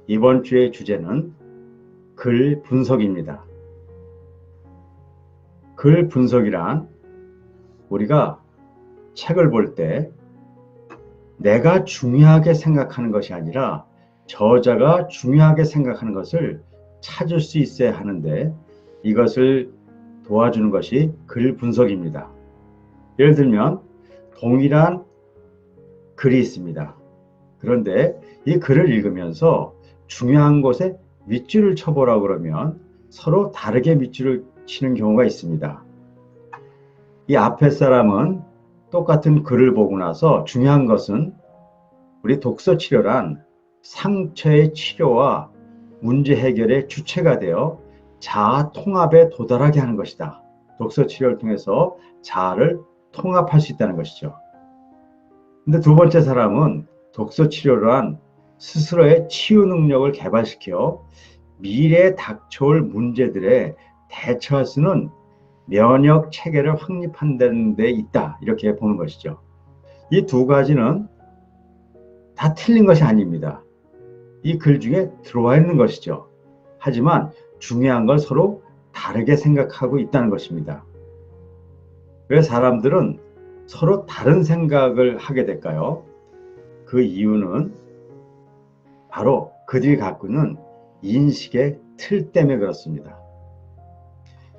이번 주의 주제는 글 분석입니다. 글 분석이란 우리가 책을 볼 때 내가 중요하게 생각하는 것이 아니라 저자가 중요하게 생각하는 것을 찾을 수 있어야 하는데 이것을 도와주는 것이 글 분석입니다. 예를 들면 동일한 글이 있습니다. 그런데 이 글을 읽으면서 중요한 곳에 밑줄을 쳐보라고 그러면 서로 다르게 밑줄을 치는 경우가 있습니다. 이 앞에 사람은 똑같은 글을 보고 나서 중요한 것은 우리 독서 치료란 상처의 치료와 문제 해결의 주체가 되어 자아 통합에 도달하게 하는 것이다. 독서 치료를 통해서 자아를 통합할 수 있다는 것이죠. 근데 두 번째 사람은 독서 치료란 스스로의 치유 능력을 개발시켜 미래에 닥쳐올 문제들에 대처할 수 있는 면역 체계를 확립한다는 데 있다. 이렇게 보는 것이죠. 이 두 가지는 다 틀린 것이 아닙니다. 이 글 중에 들어와 있는 것이죠. 하지만 중요한 걸 서로 다르게 생각하고 있다는 것입니다. 왜 사람들은 서로 다른 생각을 하게 될까요? 그 이유는 바로 그들이 갖고 있는 인식의 틀 때문에 그렇습니다.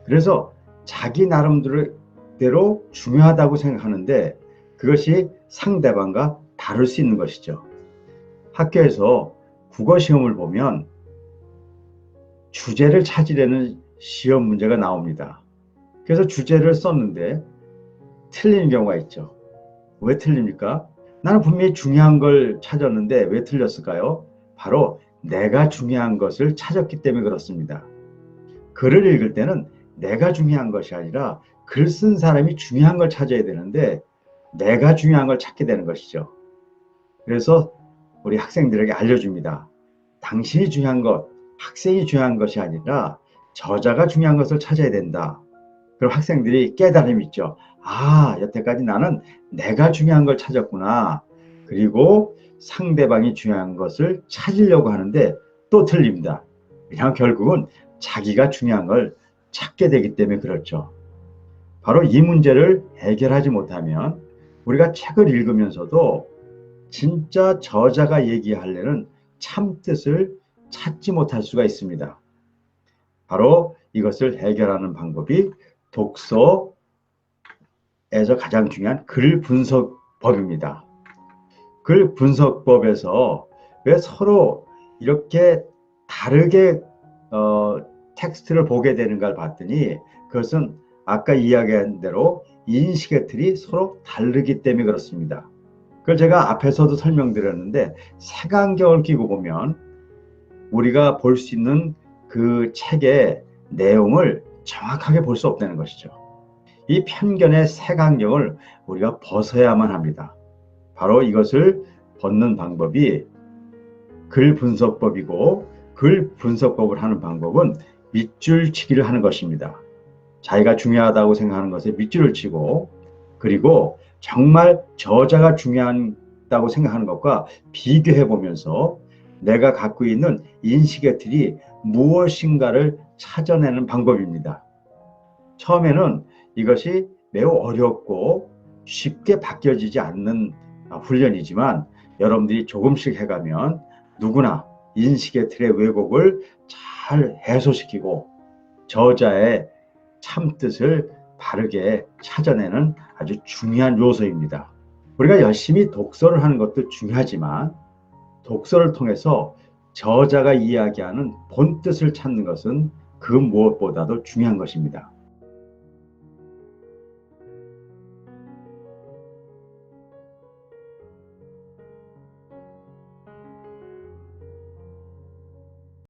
그래서 자기 나름대로 중요하다고 생각하는데 그것이 상대방과 다를 수 있는 것이죠. 학교에서 국어 시험을 보면 주제를 찾으려는 시험 문제가 나옵니다. 그래서 주제를 썼는데 틀리는 경우가 있죠. 왜 틀립니까? 나는 분명히 중요한 걸 찾았는데 왜 틀렸을까요? 바로 내가 중요한 것을 찾았기 때문에 그렇습니다. 글을 읽을 때는 내가 중요한 것이 아니라 글 쓴 사람이 중요한 걸 찾아야 되는데 내가 중요한 걸 찾게 되는 것이죠. 그래서 우리 학생들에게 알려줍니다. 당신이 중요한 것, 학생이 중요한 것이 아니라 저자가 중요한 것을 찾아야 된다. 그럼 학생들이 깨달음이 있죠. 아, 여태까지 나는 내가 중요한 걸 찾았구나. 그리고 상대방이 중요한 것을 찾으려고 하는데 또 틀립니다. 그냥 결국은 자기가 중요한 걸 찾게 되기 때문에 그렇죠. 바로 이 문제를 해결하지 못하면 우리가 책을 읽으면서도 진짜 저자가 얘기하려는 참뜻을 찾지 못할 수가 있습니다. 바로 이것을 해결하는 방법이 독서에서 가장 중요한 글 분석법입니다. 글 분석법에서 왜 서로 이렇게 다르게 텍스트를 보게 되는가를 봤더니 그것은 아까 이야기한 대로 인식의 틀이 서로 다르기 때문에 그렇습니다. 그걸 제가 앞에서도 설명드렸는데 색안경을 끼고 보면 우리가 볼 수 있는 그 책의 내용을 정확하게 볼 수 없다는 것이죠. 이 편견의 색안경을 우리가 벗어야만 합니다. 바로 이것을 벗는 방법이 글 분석법이고 글 분석법을 하는 방법은 밑줄 치기를 하는 것입니다. 자기가 중요하다고 생각하는 것에 밑줄을 치고 그리고 정말 저자가 중요하다고 생각하는 것과 비교해 보면서 내가 갖고 있는 인식의 틀이 무엇인가를 찾아내는 방법입니다. 처음에는 이것이 매우 어렵고 쉽게 바뀌어지지 않는 훈련이지만 여러분들이 조금씩 해가면 누구나 인식의 틀의 왜곡을 잘 해소시키고 저자의 참뜻을 바르게 찾아내는 아주 중요한 요소입니다. 우리가 열심히 독서를 하는 것도 중요하지만 독서를 통해서 저자가 이야기하는 본뜻을 찾는 것은 그 무엇보다도 중요한 것입니다.